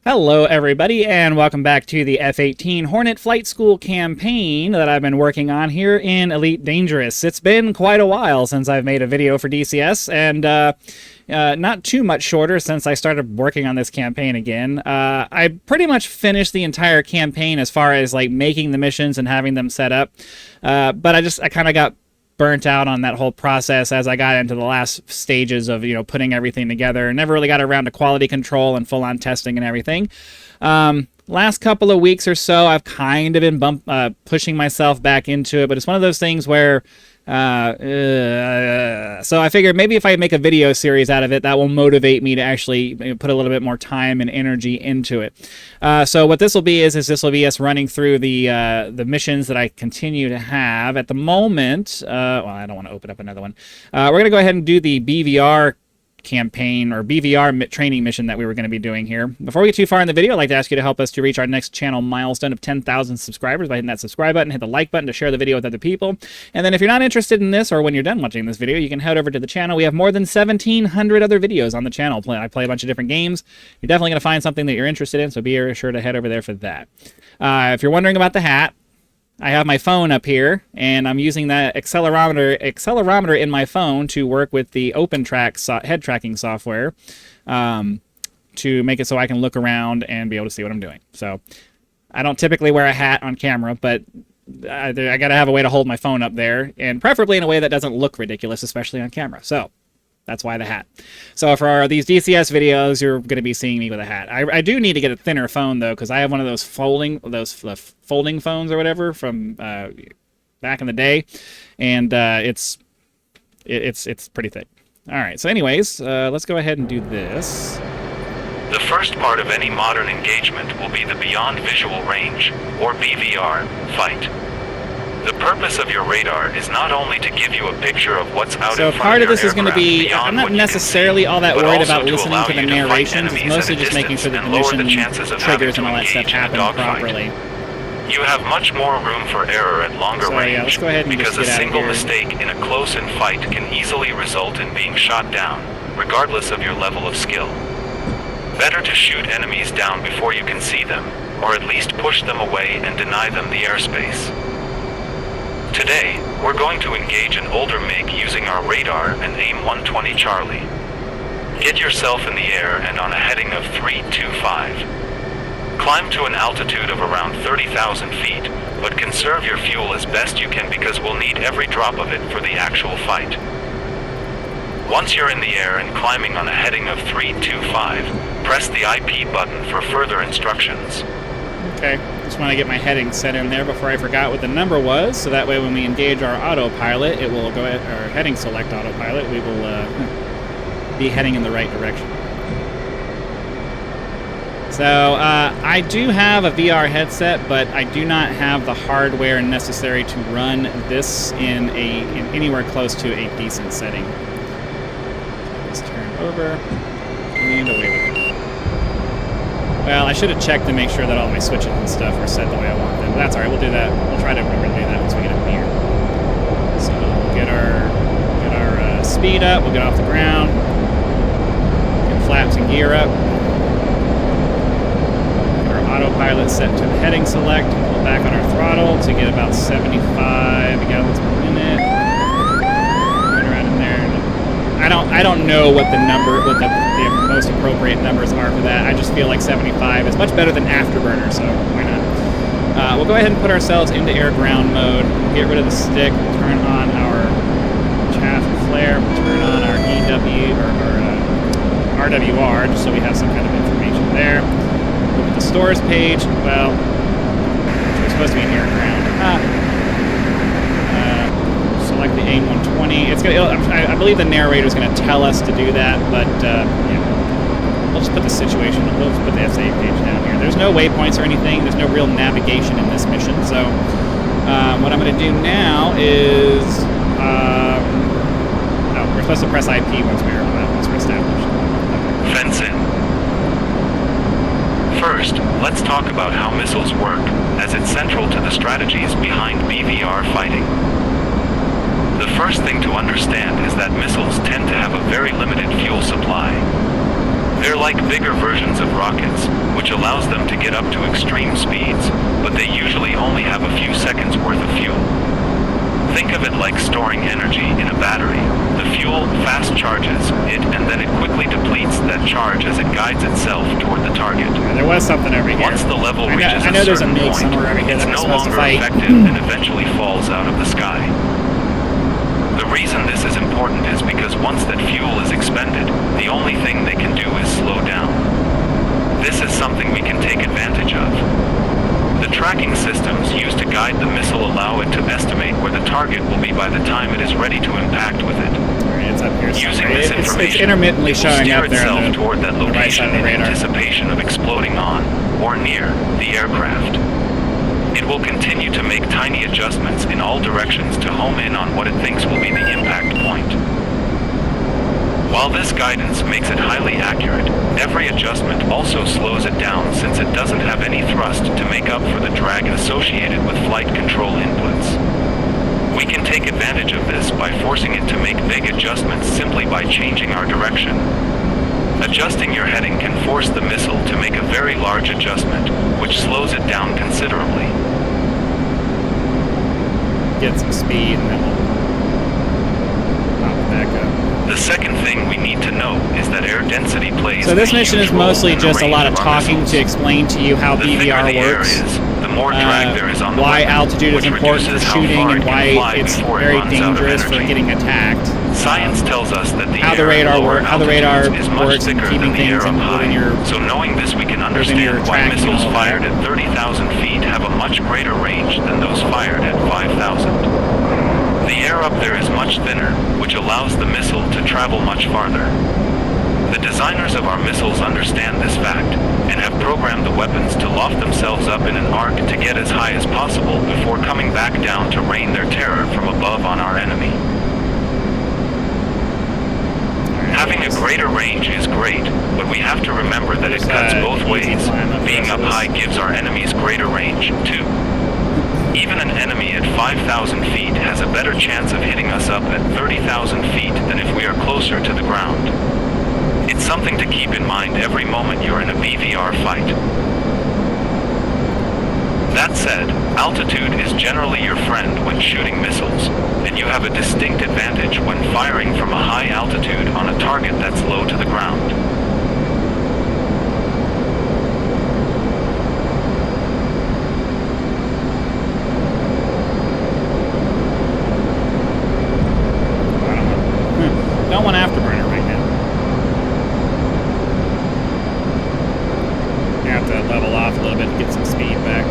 Hello everybody, and welcome back to the F-18 Hornet Flight School Campaign that I've been working on here in Elite Dangerous. It's been quite a while since I've made a video for DCS, and not too much shorter since I started working on this campaign again. I pretty much finished the entire campaign as far as like making the missions and having them set up, but I kind of got burnt out on that whole process as I got into the last stages of, putting everything together. Never really got around to quality control and full-on testing and everything. Last couple of weeks or so, I've kind of been pushing myself back into it, but it's one of those things where so I figured maybe if I make a video series out of it, that will motivate me to actually put a little bit more time and energy into it. So what this will be is this will be us running through the missions that I continue to have at the moment. Well, I don't want to open up another one. We're going to go ahead and do the BVR campaign or BVR training mission that we were going to be doing here. Before we get too far in the video, I'd like to ask you to help us to reach our next channel milestone of 10,000 subscribers by hitting that subscribe button, hit the like button to share the video with other people. And then if you're not interested in this, or when you're done watching this video, you can head over to the channel. We have more than 1,700 other videos on the channel. I play a bunch of different games. You're definitely going to find something that you're interested in, so be sure to head over there for that. If you're wondering about the hat, I have my phone up here, and I'm using that accelerometer in my phone to work with the OpenTrack head tracking software to make it so I can look around and be able to see what I'm doing. So I don't typically wear a hat on camera, but I got to have a way to hold my phone up there, and preferably in a way that doesn't look ridiculous, especially on camera. So that's why the hat. So for these DCS videos, you're going to be seeing me with a hat. I do need to get a thinner phone though, because I have one of those folding phones or whatever from back in the day, and it's pretty thick. All right. So anyways, let's go ahead and do this. The first part of any modern engagement will be the Beyond Visual Range, or BVR, fight. The purpose of your radar is not only to give you a picture of what's out in front of your aircraft. So part of this is going to be, I'm not necessarily all that worried about listening to the narrations. It's mostly just making sure that the mission triggers and all that stuff happen properly. You have much more room for error at longer range, let's go ahead and because a single mistake in a close-in fight can easily result in being shot down, regardless of your level of skill. Better to shoot enemies down before you can see them, or at least push them away and deny them the airspace. Today, we're going to engage an older MiG using our radar and aim 120 Charlie. Get yourself in the air and on a heading of 325. Climb to an altitude of around 30,000 feet, but conserve your fuel as best you can because we'll need every drop of it for the actual fight. Once you're in the air and climbing on a heading of 325, press the IP button for further instructions. Okay, just want to get my heading set in there before I forgot what the number was, so that way when we engage our autopilot, it will go at our heading select autopilot, we will be heading in the right direction. So I do have a VR headset, but I do not have the hardware necessary to run this in anywhere close to a decent setting. Let's turn over and away we go. Well, I should have checked to make sure that all my switches and stuff are set the way I want them. But that's all right. We'll do that. We'll try to remember to do that once we get up here. So we'll get our speed up. We'll get off the ground. Get flaps and gear up. Get our autopilot set to the heading select. Pull back on our throttle to get about 75 gallons per minute. Right around in there. I don't know what the most appropriate numbers are for that. I just feel like 75 is much better than afterburner, so why not? We'll go ahead and put ourselves into air-ground mode. Get rid of the stick. Turn on our chaff and flare. Turn on our EW or RWR, just so we have some kind of information there. Look at the stores page. Well, we're supposed to be in air-ground. Select the AIM-120. I believe the narrator is going to tell us to do that, but yeah, we'll just put the situation. We'll just put the SA page down here. There's no waypoints or anything. There's no real navigation in this mission. So what I'm going to do now is, no, we're supposed to press IP once we're established. Okay. Fence in. First, let's talk about how missiles work, as it's central to the strategies behind BVR fighting. The first thing to understand is that missiles tend to have a very limited fuel supply. They're like bigger versions of rockets, which allows them to get up to extreme speeds, but they usually only have a few seconds worth of fuel. Think of it like storing energy in a battery. The fuel fast charges it, and then it quickly depletes that charge as it guides itself toward the target. There was something over here. Once the level reaches I know a there's a certain MiG point, somewhere over here it's that no we're supposed to longer fight. effective and eventually falls out of the sky. The reason this is important is because once that fuel is expended, the only thing they can do is slow down. This is something we can take advantage of. The tracking systems used to guide the missile allow it to estimate where the target will be by the time it is ready to impact with it. Alright, it's up here Using somewhere. this information, it's intermittently it will showing steer up there itself on toward that the right location side of the in radar. anticipation of exploding on or near the aircraft. It will continue to make tiny adjustments in all directions to home in on what it thinks will be the impact point. While this guidance makes it highly accurate, every adjustment also slows it down since it doesn't have any thrust to make up for the drag associated with flight control inputs. We can take advantage of this by forcing it to make big adjustments simply by changing our direction. Adjusting your heading can force the missile to make a very large adjustment, which slows it down considerably. Get some speed and then we'll pop it back up. The second thing we need to know is that air density plays So this a mission huge is mostly role in the just a lot of range our talking missiles. to explain to you how The thicker BVR the air works, is, the more drag there is on the why weapon, altitude is which important for reduces how shooting, far and it can why fly it's before it very runs out of dangerous for energy. getting attacked. Science tells us that the How the air at radar lower how the radar altitudes is much works in thicker keeping than the air things up in high. within your So knowing this, we can your understand why tracking missiles and all fired that. at 30,000 feet have a much greater range than those fired at 5,000. The air up there is much thinner, which allows the missile to travel much farther. The designers of our missiles understand this fact, and have programmed the weapons to loft themselves up in an arc to get as high as possible before coming back down to rain their terror from above on our enemy. Having a greater range is great, but we have to remember that it cuts both ways. Being up high gives our enemies greater range, too. Even an enemy at 5,000 feet has a better chance of hitting us up at 30,000 feet than if we are closer to the ground. It's something to keep in mind every moment you're in a BVR fight. That said, altitude is generally your friend when shooting missiles, and you have a distinct advantage when firing from a high altitude on a target that's low to the ground. Don't want afterburner right now. You have to level off a little bit to get some speed back.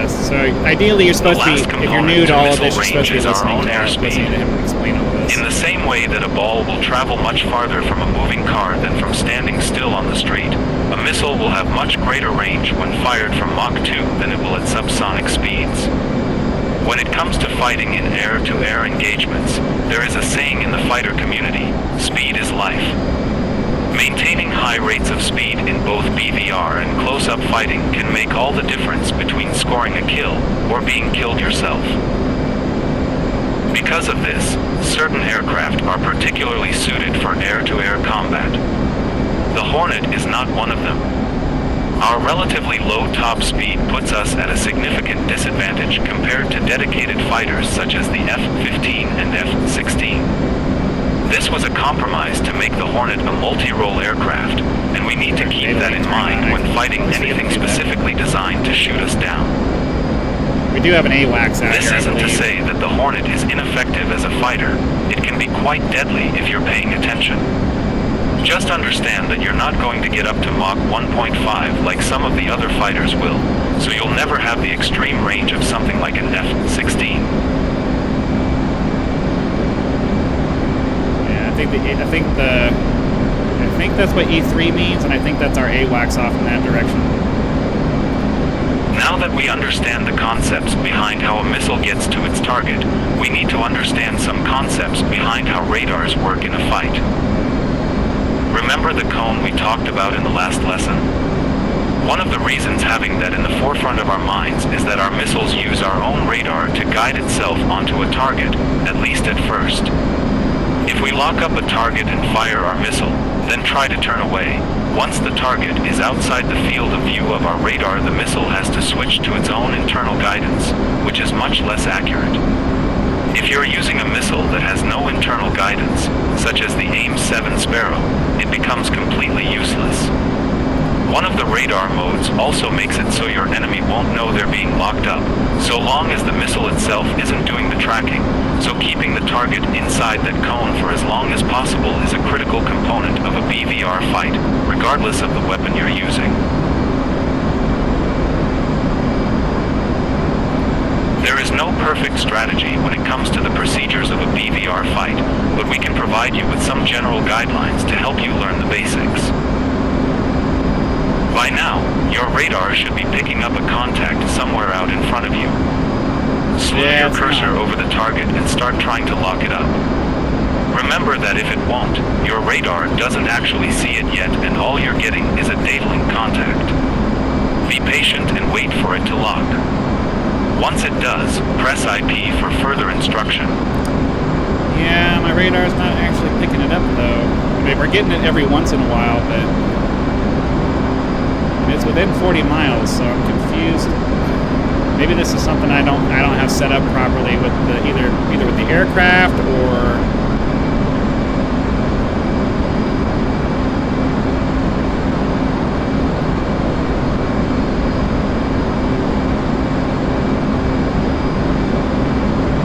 So ideally you're supposed to be, if you're new to all of this, you're supposed to be listening to him explain all this. In the same way that a ball will travel much farther from a moving car than from standing still on the street, a missile will have much greater range when fired from Mach 2 than it will at subsonic speeds. When it comes to fighting in air-to-air engagements, there is a saying in the fighter community, speed is life. Maintaining high rates of speed in both BVR and close-up fighting can make all the difference between scoring a kill or being killed yourself. Because of this, certain aircraft are particularly suited for air-to-air combat. The Hornet is not one of them. Our relatively low top speed puts us at a significant disadvantage compared to dedicated fighters such as the F-15 and F-16. This was a compromise to make the Hornet a multi-role aircraft, and we need to keep that in mind when fighting anything specifically designed to shoot us down. We do have an AWACS out This here, I isn't to believe. say that the Hornet is ineffective as a fighter. It can be quite deadly if you're paying attention. Just understand that you're not going to get up to Mach 1.5 like some of the other fighters will, so you'll never have the extreme range of something like an F-16. I think that's what E3 means, and I think that's our AWACS off in that direction. Now that we understand the concepts behind how a missile gets to its target, we need to understand some concepts behind how radars work in a fight. Remember the cone we talked about in the last lesson? One of the reasons having that in the forefront of our minds is that our missiles use our own radar to guide itself onto a target, at least at first. If we lock up a target and fire our missile, then try to turn away, once the target is outside the field of view of our radar, the missile has to switch to its own internal guidance, which is much less accurate. If you're using a missile that has no internal guidance, such as the AIM-7 Sparrow, it becomes completely useless. One of the radar modes also makes it so your enemy won't know they're being locked up, so long as the missile itself isn't doing the tracking, so keeping the target inside that cone for as long as possible is a critical component of a BVR fight, regardless of the weapon you're using. There is no perfect strategy when it comes to the procedures of a BVR fight, but we can provide you with some general guidelines to help you learn the basics. By now, your radar should be picking up a contact somewhere out in front of you. Slide your cursor over the target and start trying to lock it up. Remember that if it won't, your radar doesn't actually see it yet and all you're getting is a dangling contact. Be patient and wait for it to lock. Once it does, press IP for further instruction. Yeah, my radar's not actually picking it up though. I mean, we're getting it every once in a while, but it's within 40 miles, so I'm confused. Maybe this is something I don't have set up properly with the either with the aircraft or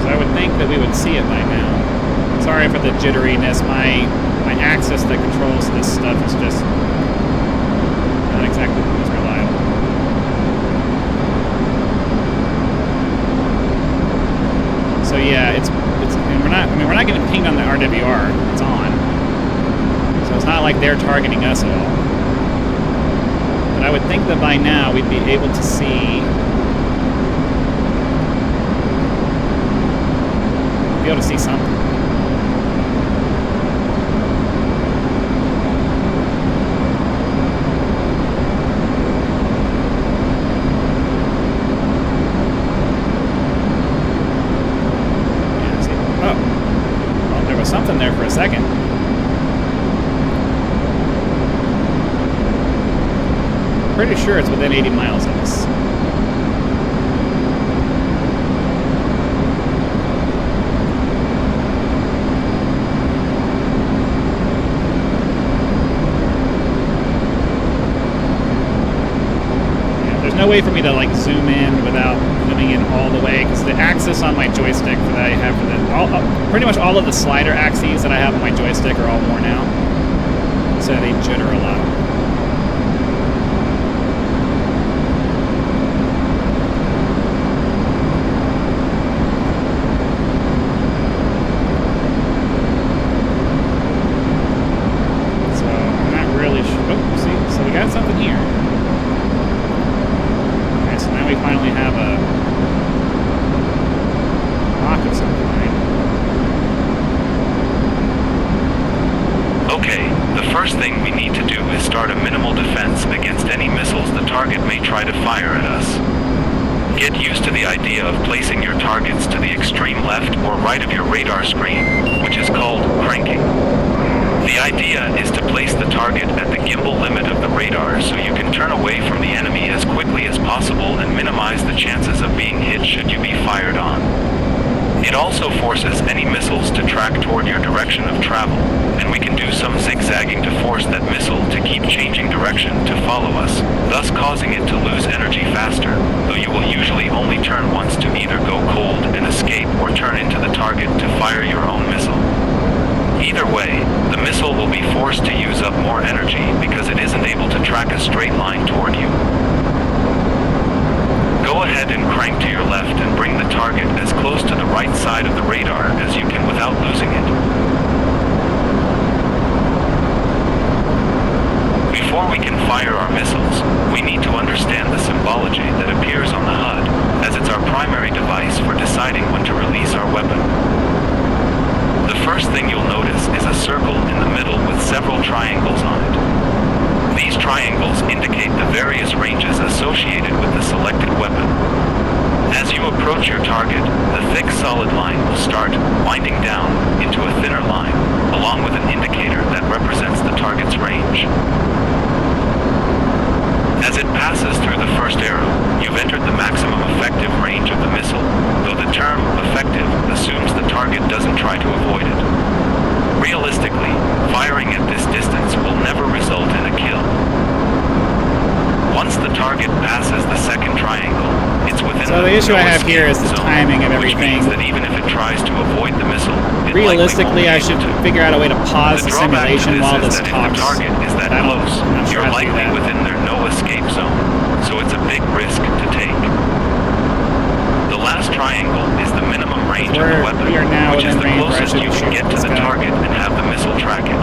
so I would think that we would see it by now. Sorry for the jitteriness. My axis that controls this stuff is just not exactly as reliable. So yeah, it's and we're not getting pinged on the RWR. It's on. So it's not like they're targeting us at all. But I would think that by now we'd be able to see something. Something there for a second. Pretty sure it's within 80 miles of us. Yeah, there's no way for me to like zoom in without zooming in all the way because the axis on my joystick that I have for the pretty much all of the slider axes that I have on my joystick are all worn out, so they jitter a lot. So I'm not really sure. Oh, see, so we got something here. Okay, so now we finally have a lock of some kind. Okay, the first thing we need to do is start a minimal defense against any missiles the target may try to fire at us. Get used to the idea of placing your targets to the extreme left or right of your radar screen, which is called cranking. The idea is to place the target at the gimbal limit of the radar so you can turn away from the enemy as quickly as possible and minimize the chances of being hit should you be fired on. It also forces any missiles to track toward your direction of travel, and we can do some zigzagging to force that missile to keep changing direction to follow us, thus causing it to lose energy faster, though you will usually only turn once to either go cold and escape or turn into the target to fire your own missile. Either way, the missile will be forced to use up more energy because it isn't able to track a straight line toward you. Go ahead and crank to your left and bring the target as close to the right side of the radar as you can without losing it. Before we can fire our missiles, we need to understand the symbology that appears on the HUD, as it's our primary device for deciding when to release our weapon. The first thing you'll notice is a circle in the middle with several triangles on it. These triangles indicate the various ranges approach your target, the thick solid line will start winding down into a thinner line, along with an indicator that represents the target's range. As it passes through the first arrow, you've entered the maximum effective range of the missile, though the term effective assumes the target doesn't try to avoid it. Realistically, firing at this distance will never result in a kill. Once the target passes the second triangle, it's within so the issue I have here is the zone, timing of which everything. means that even if it tries to avoid the missile, it Realistically, I should figure out a way to pause the drawback to simulation while this is that talks. if the target is that close, sure you're how to do likely that. within their no escape zone, so it's a big risk to take. The last triangle is the minimum range of the weapon, we are now which is within the range where I closest should you can shoot get to this the guy. target and have the missile track it.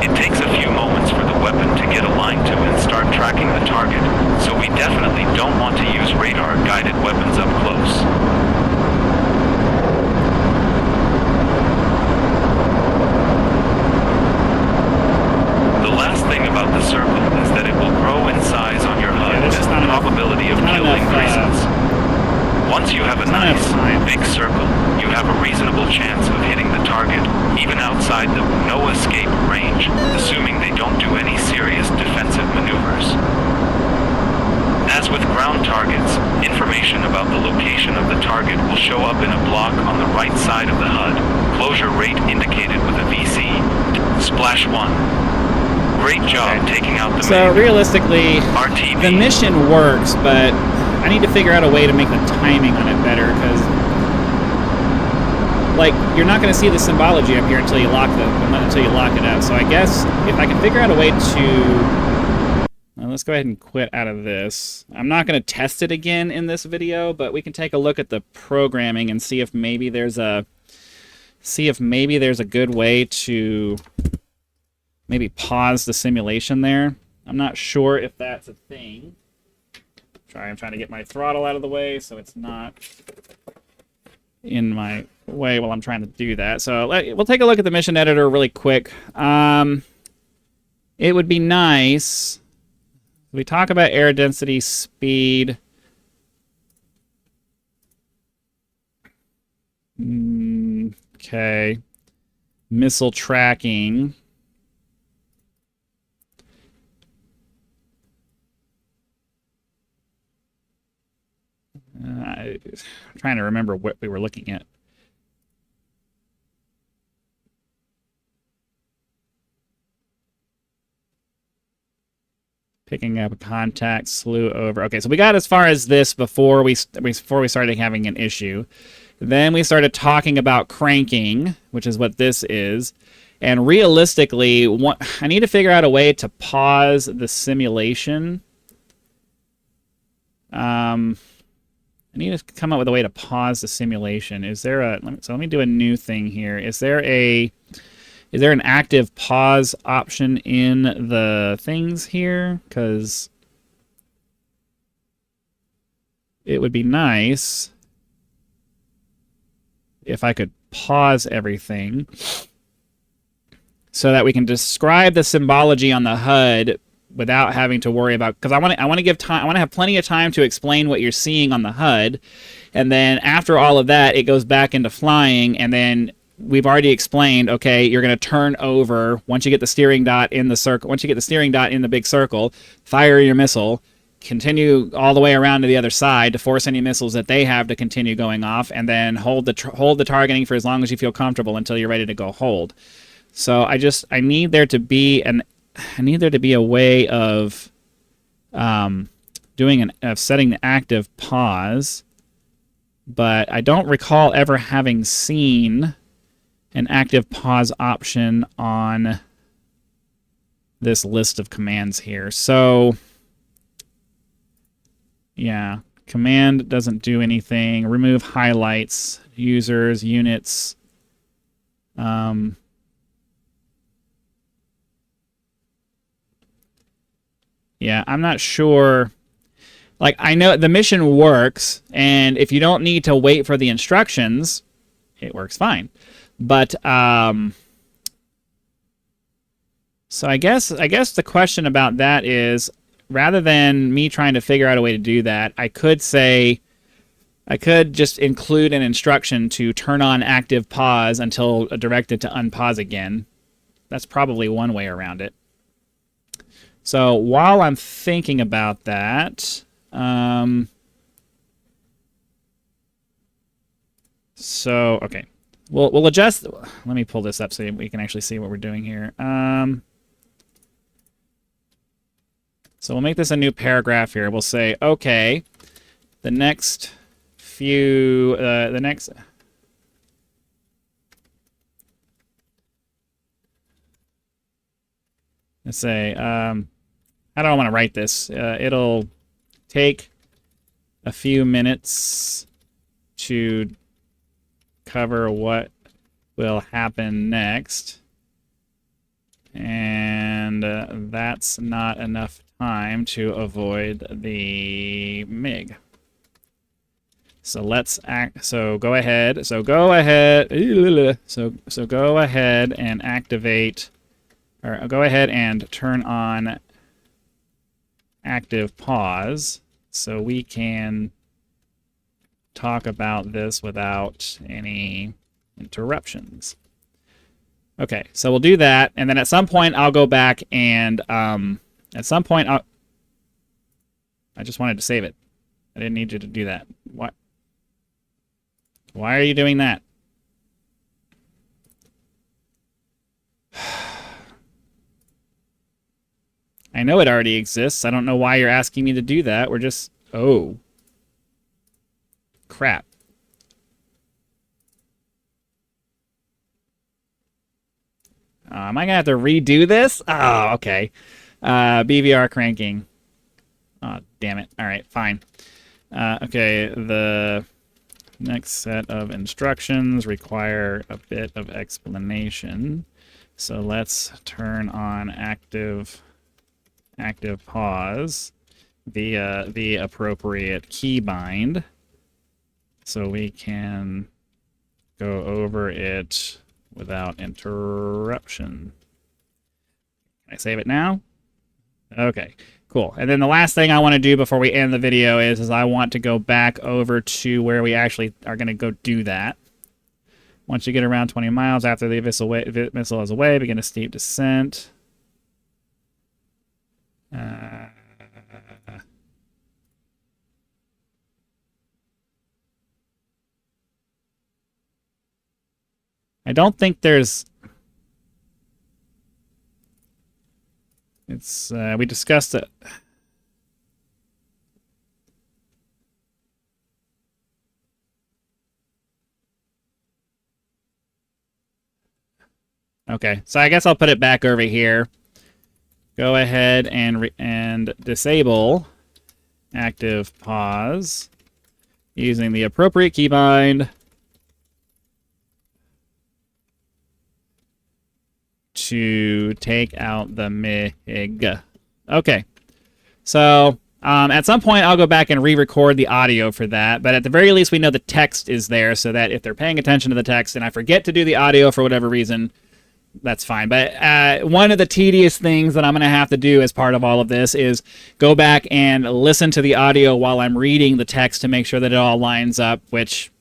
It takes a few moments for the weapon to get aligned to and start tracking the target, so we definitely don't want to use radar-guided weapons up close. The last thing about the circle is that it will grow in size on your HUD there's as just the not enough- probability of not kill enough, increases. Once you have a not enough nice, time. big circle, you have a reasonable chance of hitting the target, even outside the no-escape range, assuming they don't do any serious defensive maneuvers. As with ground targets, information about the location of the target will show up in a block on the right side of the HUD, closure rate indicated with a VC, splash 1. Great job taking out the So main realistically, RTB. the mission works, but I need to figure out a way to make the timing on it better, because like you're not going to see the symbology up here until you lock it up. So I guess if I can figure out a way to, well, let's go ahead and quit out of this. I'm not going to test it again in this video, but we can take a look at the programming and see if maybe there's a good way to maybe pause the simulation there. I'm not sure if that's a thing. I'm trying to get my throttle out of the way so it's not in my way while I'm trying to do that. So we'll take a look at the mission editor really quick. It would be nice. We talk about air density, speed. Okay. Missile tracking. I'm trying to remember what we were looking at. Picking up a contact, slew over. Okay, so we got as far as this before we started having an issue. Then we started talking about cranking, which is what this is. And realistically, I need to figure out a way to pause the simulation. I need to come up with a way to pause the simulation. Is there a... So let me do a new thing here. Is there an active pause option in the things here? Because it would be nice if I could pause everything so that we can describe the symbology on the HUD without having to worry about, because I want to give time. I want to have plenty of time to explain what you're seeing on the HUD, and then after all of that, it goes back into flying, and then we've already explained. Okay, you're going to turn over once you get the steering dot in the circle. Once you get the steering dot in the big circle, fire your missile. Continue all the way around to the other side to force any missiles that they have to continue going off, and then hold the targeting for as long as you feel comfortable until you're ready to go hold. So I need there to be a way of setting the active pause, but I don't recall ever having seen an active pause option on this list of commands here. So yeah, command doesn't do anything. Remove highlights, users, units. Yeah, I'm not sure. Like, I know the mission works, and if you don't need to wait for the instructions, it works fine. But so I guess the question about that is, rather than me trying to figure out a way to do that, I could say I could just include an instruction to turn on active pause until directed to unpause again. That's probably one way around it. So while I'm thinking about that, okay, we'll adjust. Let me pull this up so we can actually see what we're doing here. So we'll make this a new paragraph here. We'll say, okay, the next few, let's say, how do I want to write this? It'll take a few minutes to cover what will happen next. And that's not enough time to avoid the MiG. So let's act. So go ahead. So go ahead and activate, or go ahead and turn on active pause so we can talk about this without any interruptions. Okay, so we'll do that, and then at some point I'll go back and at some point I just wanted to save it. I didn't need you to do that. What? Why are you doing that? I know it already exists. I don't know why you're asking me to do that. We're just... Oh. Crap. Am I going to have to redo this? Oh, okay. BVR cranking. Oh, damn it. All right, fine. Okay, the next set of instructions require a bit of explanation. So let's turn on active pause via the appropriate keybind so we can go over it without interruption. Can I save it now? Okay, cool. And then the last thing I want to do before we end the video is I want to go back over to where we actually are going to go do that. Once you get around 20 miles after the missile is away, begin a steep descent. I don't think there's... It's, we discussed it. Okay, so I guess I'll put it back over here. Go ahead and disable active pause using the appropriate keybind to take out the MiG. Okay, so at some point I'll go back and re-record the audio for that, but at the very least we know the text is there so that if they're paying attention to the text and I forget to do the audio for whatever reason, that's fine. But one of the tedious things that I'm going to have to do as part of all of this is go back and listen to the audio while I'm reading the text to make sure that it all lines up, which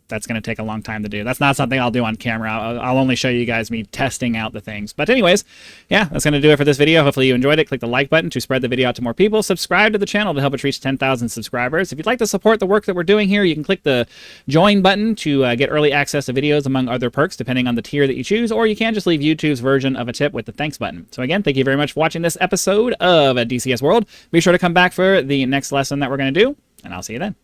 that's going to take a long time to do. That's not something I'll do on camera. I'll only show you guys me testing out the things. But anyways, yeah, that's going to do it for this video. Hopefully you enjoyed it. Click the like button to spread the video out to more people. Subscribe to the channel to help us reach 10,000 subscribers. If you'd like to support the work that we're doing here, you can click the join button to get early access to videos, among other perks, depending on the tier that you choose, or you can just leave YouTube's version of a tip with the thanks button. So again, thank you very much for watching this episode of DCS World. Be sure to come back for the next lesson that we're going to do, and I'll see you then.